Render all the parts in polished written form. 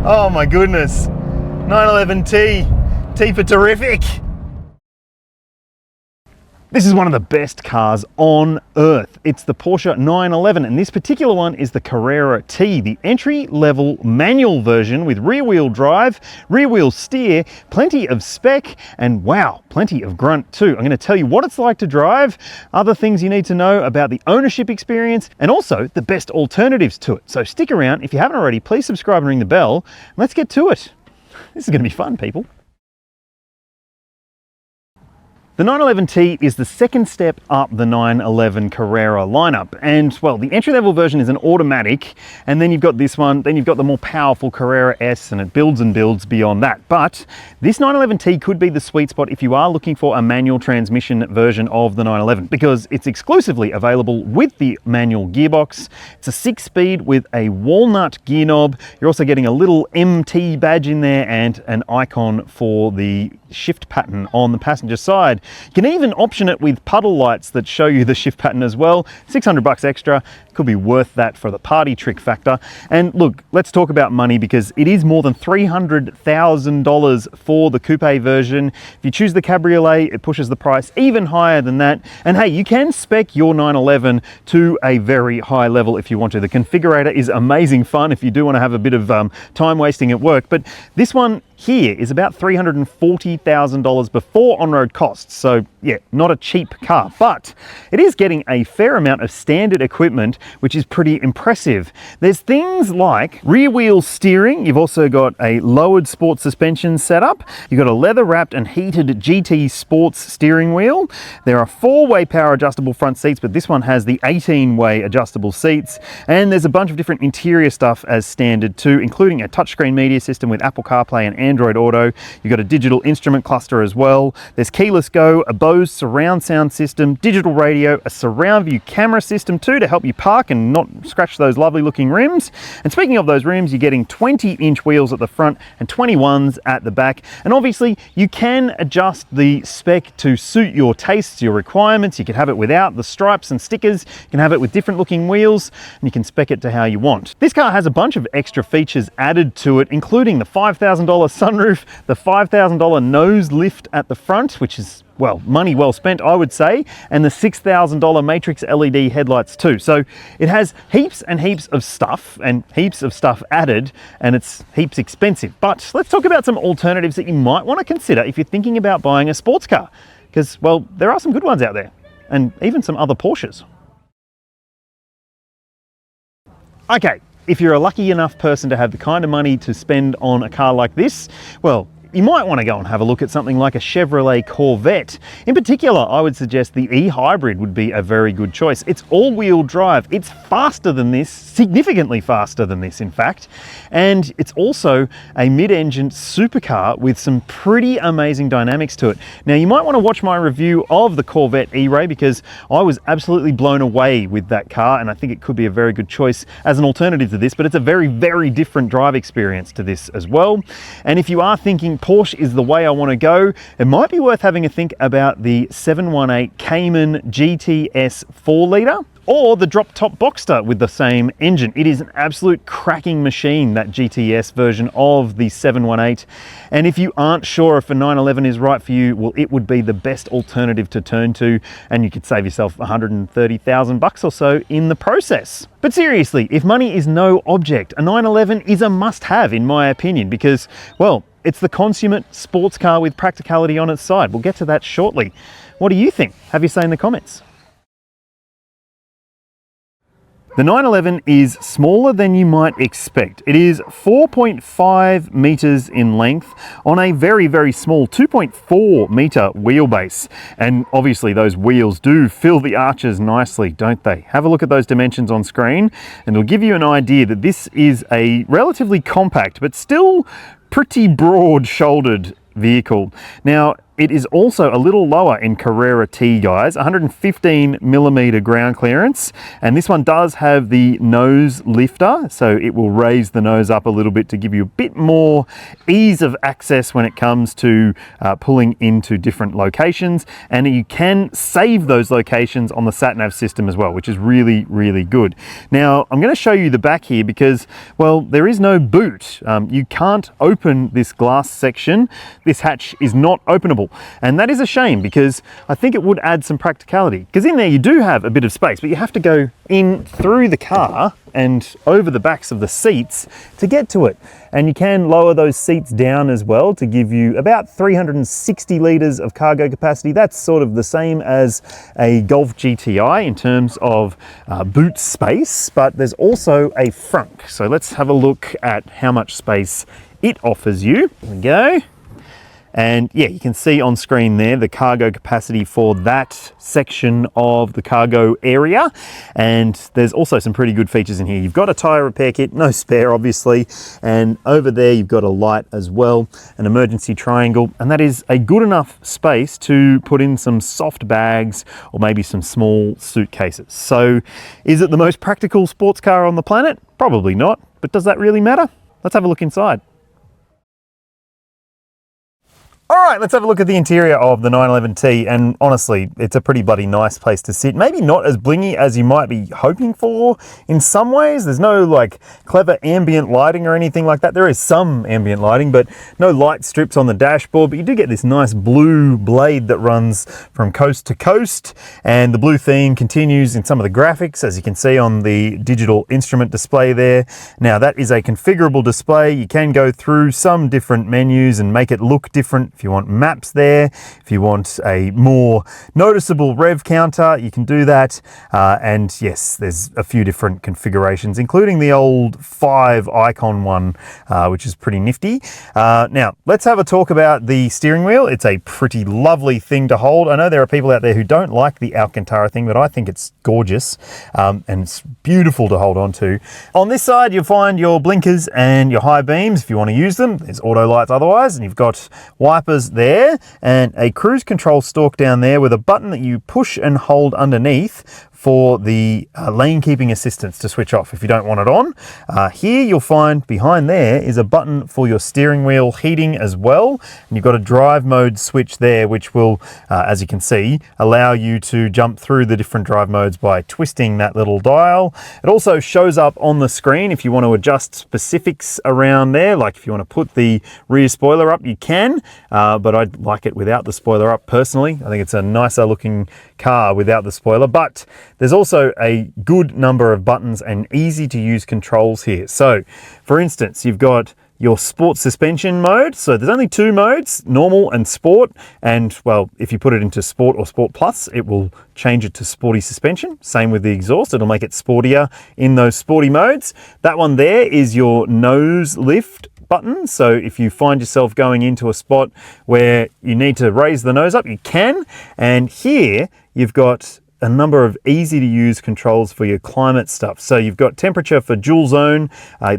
Oh my goodness. 911T. T for terrific. This is one of the best cars on earth. It's the Porsche 911, and this particular one is the Carrera T, the entry-level manual version with rear-wheel drive, rear-wheel steer, plenty of spec, and wow, plenty of grunt too. I'm going to tell you what it's like to drive, other things you need to know about the ownership experience, and also the best alternatives to it. So stick around. If you haven't already, please subscribe and ring the bell. Let's get to it. This is going to be fun, people. The 911T is the second step up the 911 Carrera lineup, and well, the entry-level version is an automatic, and then you've got this one, then you've got the more powerful Carrera S, and it builds and builds beyond that. But this 911T could be the sweet spot if you are looking for a manual transmission version of the 911, because it's exclusively available with the manual gearbox. It's a 6-speed with a walnut gear knob. You're also getting a little MT badge in there and an icon for the shift pattern on the passenger side. You can even option it with puddle lights that show you the shift pattern as well. 600 bucks extra, could be worth that for the party trick factor. And look, let's talk about money, because it is more than $300,000 for the coupe version. If you choose the cabriolet, it pushes the price even higher than that. And hey, you can spec your 911 to a very high level if you want to. The configurator is amazing fun if you do want to have a bit of time wasting at work. But this one here is about $340,000 before on-road costs. So yeah, not a cheap car, but it is getting a fair amount of standard equipment, which is pretty impressive. There's things like rear wheel steering. You've also got a lowered sports suspension setup. You've got a leather wrapped and heated GT sports steering wheel. There are 4-way power adjustable front seats, but this one has the 18-way adjustable seats. And there's a bunch of different interior stuff as standard too, including a touchscreen media system with Apple CarPlay and Android Auto. You've got a digital instrument cluster as well. There's keyless go, a Bose surround sound system, digital radio, a surround view camera system too to help you park and not scratch those lovely looking rims. And speaking of those rims, you're getting 20-inch wheels at the front and 21s at the back. And obviously you can adjust the spec to suit your tastes, your requirements. You can have it without the stripes and stickers. You can have it with different looking wheels, and you can spec it to how you want. This car has a bunch of extra features added to it, including the $5,000 sunroof, the $5,000 nose lift at the front, which is, well, money well spent, I would say, and the $6,000 matrix LED headlights too. So it has heaps and heaps of stuff and heaps of stuff added, and it's heaps expensive. But let's talk about some alternatives that you might want to consider if you're thinking about buying a sports car, because, well, there are some good ones out there, and even some other Porsches. Okay, if you're a lucky enough person to have the kind of money to spend on a car like this, well, you might want to go and have a look at something like a Chevrolet Corvette. In particular, I would suggest the e-hybrid would be a very good choice. It's all-wheel drive. It's faster than this, significantly faster than this, in fact. And it's also a mid-engine supercar with some pretty amazing dynamics to it. Now, you might want to watch my review of the Corvette E-Ray, because I was absolutely blown away with that car, and I think it could be a very good choice as an alternative to this, but it's a very, very different drive experience to this as well. And if you are thinking Porsche is the way I want to go, it might be worth having a think about the 718 Cayman GTS 4-litre or the drop-top Boxster with the same engine. It is an absolute cracking machine, that GTS version of the 718. And if you aren't sure if a 911 is right for you, well, it would be the best alternative to turn to, and you could save yourself 130,000 bucks or so in the process. But seriously, if money is no object, a 911 is a must-have in my opinion, because, well, it's the consummate sports car with practicality on its side. We'll get to that shortly. What do you think? Have your say in the comments. The 911 is smaller than you might expect. It is 4.5 meters in length on a very, very small 2.4 meter wheelbase. And obviously those wheels do fill the arches nicely, don't they? Have a look at those dimensions on screen and it'll give you an idea that this is a relatively compact, but still pretty broad-shouldered vehicle. Now, it is also a little lower in Carrera T, guys, 115 millimeter ground clearance. And this one does have the nose lifter, so it will raise the nose up a little bit to give you a bit more ease of access when it comes to pulling into different locations. And you can save those locations on the sat-nav system as well, which is really, really good. Now, I'm going to show you the back here because, well, there is no boot. You can't open this glass section. This hatch is not openable. And that is a shame because I think it would add some practicality. Because in there you do have a bit of space, but you have to go in through the car and over the backs of the seats to get to it. And you can lower those seats down as well to give you about 360 litres of cargo capacity. That's sort of the same as a Golf GTI in terms of boot space, but there's also a frunk. So let's have a look at how much space it offers you. There we go. And yeah, you can see on screen there the cargo capacity for that section of the cargo area. And there's also some pretty good features in here. You've got a tyre repair kit, no spare obviously. And over there you've got a light as well, an emergency triangle. And that is a good enough space to put in some soft bags or maybe some small suitcases. So is it the most practical sports car on the planet? Probably not, but does that really matter? Let's have a look inside. All right, let's have a look at the interior of the 911T, and honestly, it's a pretty bloody nice place to sit. Maybe not as blingy as you might be hoping for in some ways. There's no like clever ambient lighting or anything like that. There is some ambient lighting, but no light strips on the dashboard, but you do get this nice blue blade that runs from coast to coast, and the blue theme continues in some of the graphics, as you can see on the digital instrument display there. Now, that is a configurable display. You can go through some different menus and make it look different. If you want maps there, if you want a more noticeable rev counter, you can do that. And yes, there's a few different configurations, including the old 5 icon one, which is pretty nifty. Now, let's have a talk about the steering wheel. It's a pretty lovely thing to hold. I know there are people out there who don't like the Alcantara thing, but I think it's gorgeous and it's beautiful to hold on to. On this side, you'll find your blinkers and your high beams if you want to use them. There's auto lights otherwise, and you've got wipers there and a cruise control stalk down there with a button that you push and hold underneath for the lane keeping assistance to switch off if you don't want it on. Here you'll find behind there is a button for your steering wheel heating as well. And you've got a drive mode switch there, which will, as you can see, allow you to jump through the different drive modes by twisting that little dial. It also shows up on the screen if you want to adjust specifics around there. Like if you want to put the rear spoiler up, you can, but I like it without the spoiler up personally. I think it's a nicer looking car without the spoiler, but there's also a good number of buttons and easy to use controls here. So for instance, you've got your sport suspension mode. So there's only 2 modes, normal and sport. And well, if you put it into sport or sport plus, it will change it to sporty suspension. Same with the exhaust, it'll make it sportier in those sporty modes. That one there is your nose lift button. So if you find yourself going into a spot where you need to raise the nose up, you can. And here you've got a number of easy to use controls for your climate stuff. So you've got temperature for dual zone.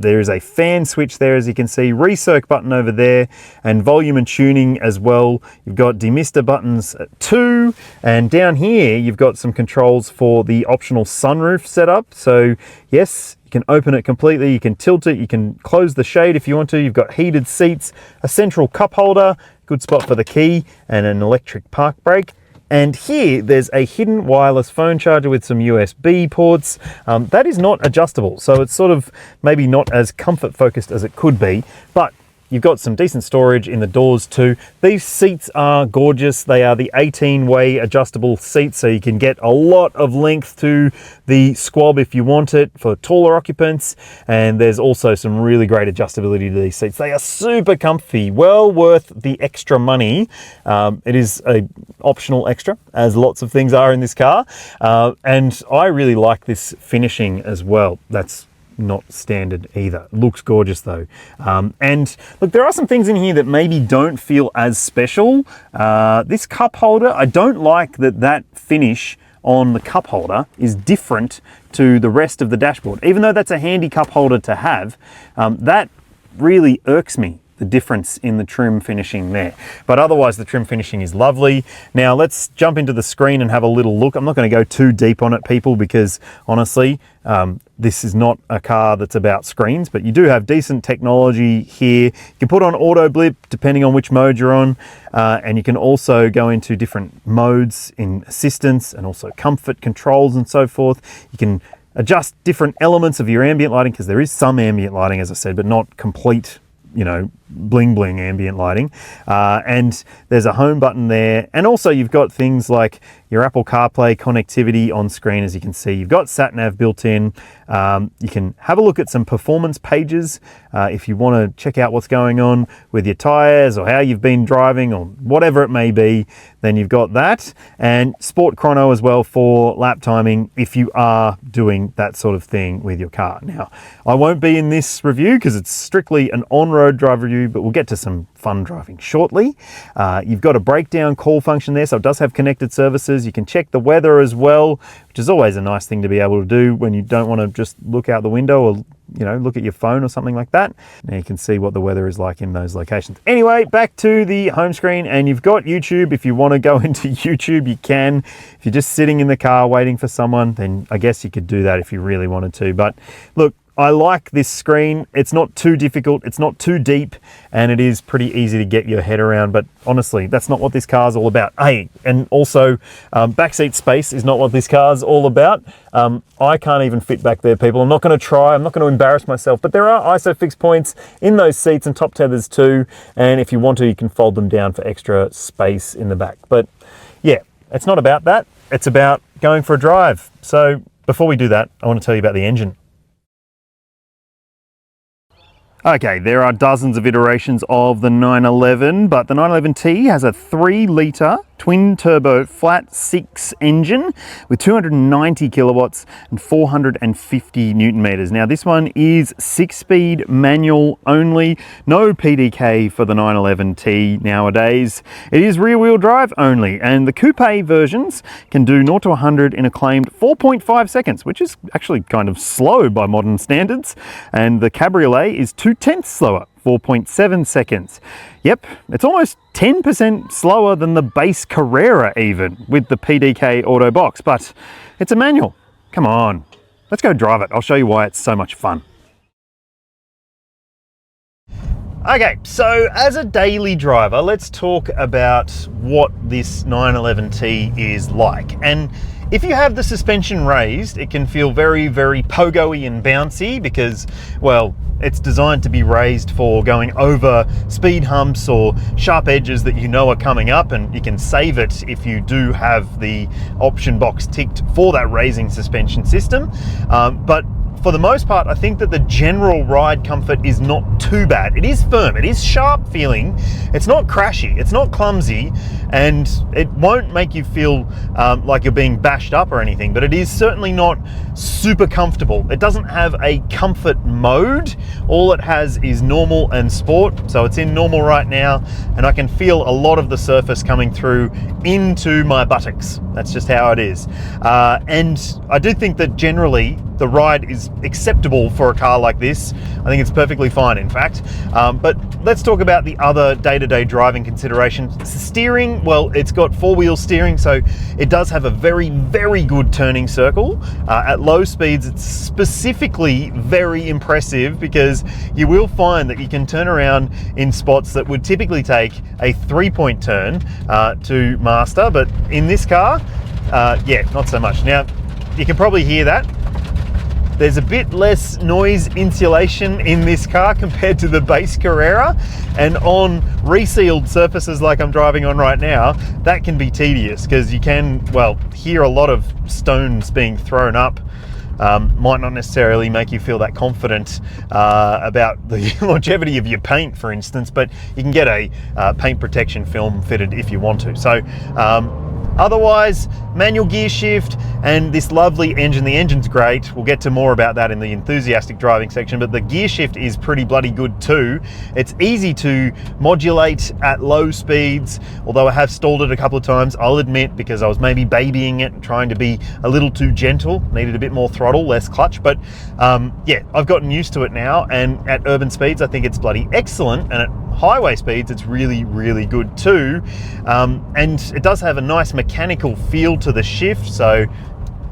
There is a fan switch there, as you can see, recirc button over there, and volume and tuning as well. You've got demister buttons too. And down here, you've got some controls for the optional sunroof setup. So yes, you can open it completely, you can tilt it, you can close the shade if you want to. You've got heated seats, a central cup holder, good spot for the key, and an electric park brake. And here there's a hidden wireless phone charger with some USB ports. That is not adjustable, so it's sort of maybe not as comfort focused as it could be, but you've got some decent storage in the doors too. These seats are gorgeous. They are the 18-way adjustable seats, so you can get a lot of length to the squab if you want it for taller occupants. And there's also some really great adjustability to these seats. They are super comfy, well worth the extra money. It is an optional extra, as lots of things are in this car. And I really like this finishing as well. That's not standard either. Looks gorgeous though. And look, there are some things in here that maybe don't feel as special. This cup holder, I don't like that finish on the cup holder is different to the rest of the dashboard. Even though that's a handy cup holder to have, that really irks me. the difference in the trim finishing there. But otherwise the trim finishing is lovely. Now let's jump into the screen and have a little look. I'm not going to go too deep on it, people, because honestly, this is not a car that's about screens, but you do have decent technology here. You can put on auto blip depending on which mode you're on, and you can also go into different modes in assistance and also comfort controls and so forth. You can adjust different elements of your ambient lighting, because there is some ambient lighting, as I said, but not complete, you know, bling bling ambient lighting. And there's a home button there, and also you've got things like your Apple CarPlay connectivity on screen. As you can see, you've got sat nav built in. You can have a look at some performance pages if you want to check out what's going on with your tires or how you've been driving or whatever it may be. Then you've got that, and Sport Chrono as well for lap timing if you are doing that sort of thing with your car. Now, I won't be in this review because it's strictly an on-road drive review, but we'll get to some fun driving shortly. You've got a breakdown call function there, so it does have connected services. You can check the weather as well, which is always a nice thing to be able to do when you don't want to just look out the window or, you know, look at your phone or something like that. Now you can see what the weather is like in those locations. Anyway, back to the home screen, and you've got YouTube. If you want to go into YouTube, you can. If you're just sitting in the car waiting for someone, then I guess you could do that if you really wanted to. But look, I like this screen. It's not too difficult, it's not too deep, and it is pretty easy to get your head around. But honestly, that's not what this car is all about. Hey, and also backseat space is not what this car is all about. I can't even fit back there, people. I'm not going to try. I'm not going to embarrass myself. But there are ISOFIX points in those seats and top tethers too. And if you want to, you can fold them down for extra space in the back. But yeah, it's not about that. It's about going for a drive. So before we do that, I want to tell you about the engine. Okay, there are dozens of iterations of the 911, but the 911T has a 3-litre twin-turbo flat-6 engine with 290 kilowatts and 450 newton meters. Now, this one is 6-speed manual only, no PDK for the 911T nowadays. It is rear-wheel drive only, and the coupe versions can do 0 to 100 in a claimed 4.5 seconds, which is actually kind of slow by modern standards, and the cabriolet is 2/10 slower, 4.7 seconds. Yep, it's almost 10% slower than the base Carrera even, with the PDK auto box, but it's a manual. Come on, let's go drive it. I'll show you why it's so much fun. Okay, so as a daily driver, let's talk about what this 911T is like. And if you have the suspension raised, it can feel very, very pogo-y and bouncy because, well, it's designed to be raised for going over speed humps or sharp edges that you know are coming up, and you can save it if you do have the option box ticked for that raising suspension system. But for the most part, I think that the general ride comfort is not too bad. It is firm, it is sharp feeling, it's not crashy, it's not clumsy, and it won't make you feel like you're being bashed up or anything, but it is certainly not super comfortable. It doesn't have a comfort mode. All it has is normal and sport. So it's in normal right now, and I can feel a lot of the surface coming through into my buttocks. That's just how it is. And I do think that generally the ride is acceptable for a car like this. I think it's perfectly fine, in fact. But let's talk about the other day-to-day driving considerations. Steering, well, it's got four-wheel steering, so it does have a very, very good turning circle. At low speeds, it's specifically very impressive because you will find that you can turn around in spots that would typically take a 3-point turn to master, but in this car, yeah, not so much. Now, you can probably hear that. There's a bit less noise insulation in this car compared to the base Carrera, and on resealed surfaces like I'm driving on right now, that can be tedious because you can, well, hear a lot of stones being thrown up. Might not necessarily make you feel that confident about the longevity of your paint, for instance, but you can get a paint protection film fitted if you want to. So Otherwise, manual gear shift and this lovely engine. The engine's great. We'll get to more about that in the enthusiastic driving section, but the gear shift is pretty bloody good too. It's easy to modulate at low speeds, although I have stalled it a couple of times, I'll admit, because I was maybe babying it and trying to be a little too gentle, needed a bit more throttle, less clutch, but yeah, I've gotten used to it now, and at urban speeds, I think it's bloody excellent, and at highway speeds, it's really, really good too. And it does have a nice mechanical feel to the shift, so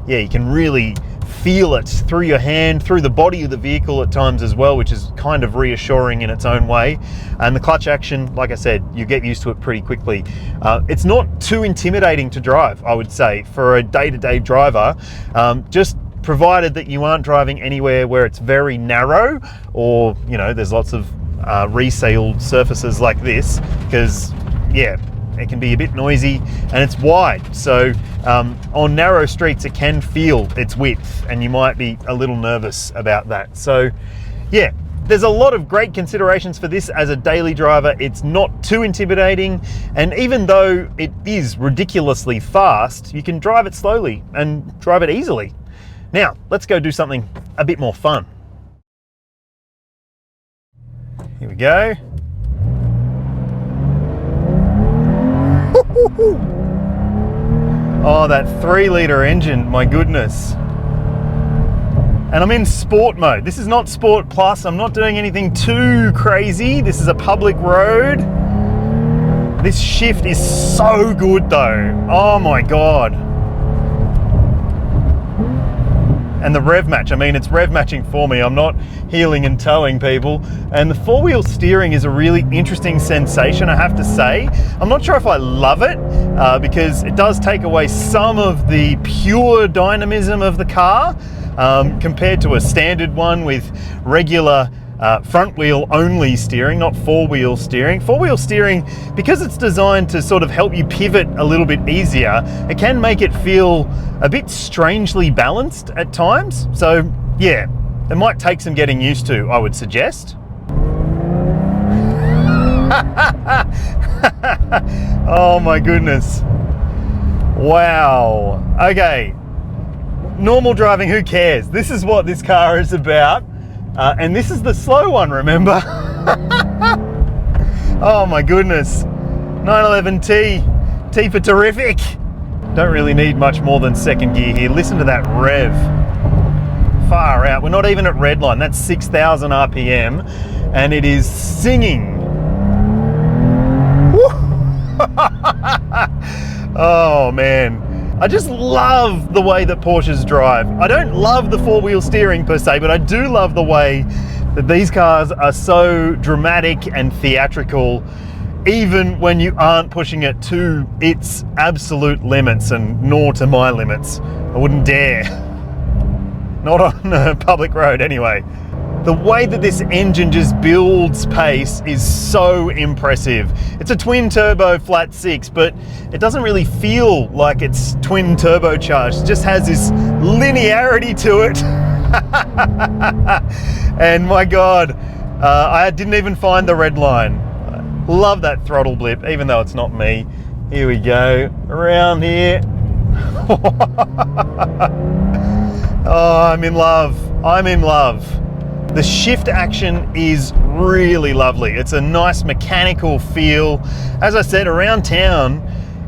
yeah, you can really feel it through your hand, through the body of the vehicle at times as well, which is kind of reassuring in its own way. And the clutch action, like I said, you get used to it pretty quickly. It's not too intimidating to drive, I would say, for a day-to-day driver, just provided that you aren't driving anywhere where it's very narrow, or, you know, there's lots of resealed surfaces like this, because yeah, it can be a bit noisy and it's wide, so on narrow streets it can feel its width and you might be a little nervous about that. So yeah, there's a lot of great considerations for this as a daily driver. It's not too intimidating, and even though it is ridiculously fast, you can drive it slowly and drive it easily. Now let's go do something a bit more fun. Here we go. Oh, that 3-litre engine, my goodness. And I'm in sport mode. This is not Sport Plus. I'm not doing anything too crazy. This is a public road. This shift is so good though. Oh my God. And the rev match, I mean, it's rev matching for me. I'm not heeling and towing people. And the 4-wheel steering is a really interesting sensation, I have to say. I'm not sure if I love it, because it does take away some of the pure dynamism of the car, compared to a standard one with regular front wheel only steering, not 4-wheel steering. 4-wheel steering, because it's designed to sort of help you pivot a little bit easier, it can make it feel a bit strangely balanced at times. So yeah, it might take some getting used to, I would suggest. Oh my goodness. Wow. Okay. Normal driving, who cares? This is what this car is about. And this is the slow one, remember? Oh my goodness. 911T. T for terrific. Don't really need much more than second gear here. Listen to that rev. Far out. We're not even at red line. That's 6,000 RPM. And it is singing. Oh man. I just love the way that Porsches drive. I don't love the 4-wheel steering per se, but I do love the way that these cars are so dramatic and theatrical, even when you aren't pushing it to its absolute limits, and nor to my limits. I wouldn't dare. Not on a public road anyway. The way that this engine just builds pace is so impressive. It's a twin turbo flat 6, but it doesn't really feel like it's twin turbocharged. It just has this linearity to it. And my God, I didn't even find the red line. Love that throttle blip, even though it's not me. Here we go, around here. Oh, I'm in love. I'm in love. The shift action is really lovely. It's a nice mechanical feel. As I said, around town,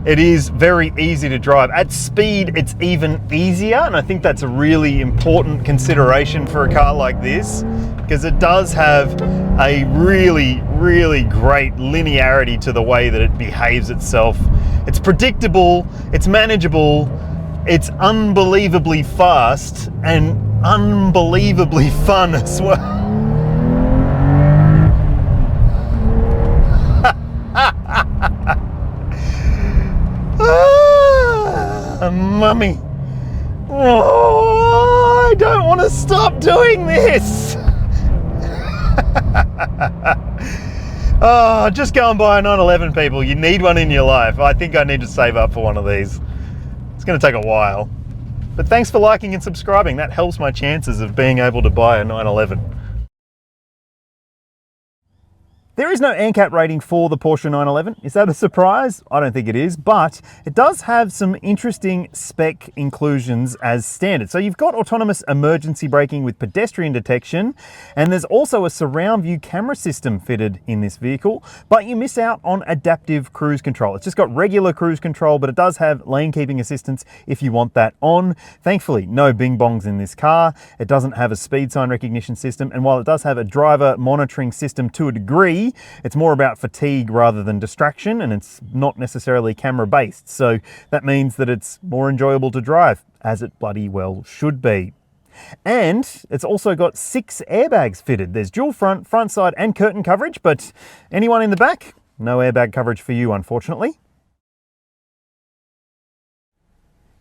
it is very easy to drive. At speed, it's even easier, and I think that's a really important consideration for a car like this, because it does have a really, really great linearity to the way that it behaves itself. It's predictable, it's manageable, it's unbelievably fast, and unbelievably fun as well. Mummy. Oh, I don't want to stop doing this. Oh, just go and buy a 911, people. You need one in your life. I think I need to save up for one of these. It's going to take a while. But thanks for liking and subscribing. That helps my chances of being able to buy a 911. There is no ANCAP rating for the Porsche 911. Is that a surprise? I don't think it is, but it does have some interesting spec inclusions as standard. So you've got autonomous emergency braking with pedestrian detection, and there's also a surround view camera system fitted in this vehicle, but you miss out on adaptive cruise control. It's just got regular cruise control, but it does have lane keeping assistance if you want that on. Thankfully, no bing bongs in this car. It doesn't have a speed sign recognition system, and while it does have a driver monitoring system to a degree, it's more about fatigue rather than distraction, and it's not necessarily camera based. So that means that it's more enjoyable to drive, as it bloody well should be. And it's also got 6 airbags fitted. There's dual front, side and curtain coverage, but anyone in the back? No airbag coverage for you, unfortunately.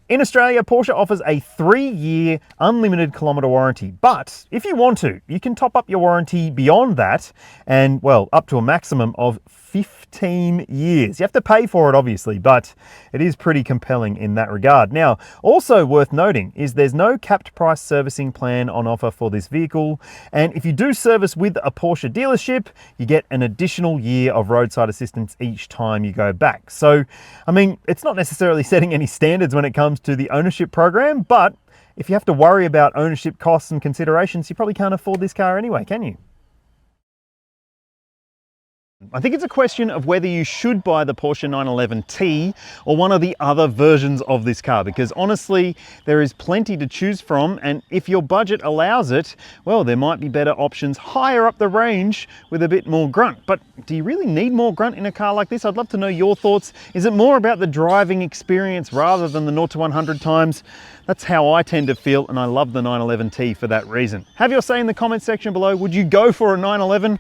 In Australia, Porsche offers a 3-year unlimited kilometre warranty, but if you want to, you can top up your warranty beyond that and, well, up to a maximum of 15 years. You have to pay for it, obviously, but it is pretty compelling in that regard. Now, also worth noting is there's no capped price servicing plan on offer for this vehicle, and if you do service with a Porsche dealership, you get an additional year of roadside assistance each time you go back. So, I mean, it's not necessarily setting any standards when it comes to the ownership program, but if you have to worry about ownership costs and considerations, you probably can't afford this car anyway, can you? I think it's a question of whether you should buy the Porsche 911T or one of the other versions of this car, because honestly, there is plenty to choose from, and if your budget allows it, well, there might be better options higher up the range with a bit more grunt. But do you really need more grunt in a car like this? I'd love to know your thoughts. Is it more about the driving experience rather than the 0 to 100 times? That's how I tend to feel, and I love the 911T for that reason. Have your say in the comments section below. Would you go for a 911?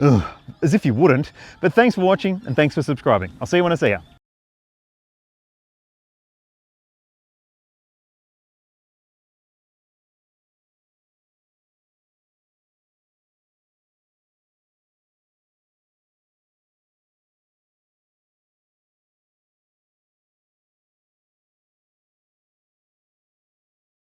Ugh, as if you wouldn't. But thanks for watching and thanks for subscribing. I'll see you when I see you.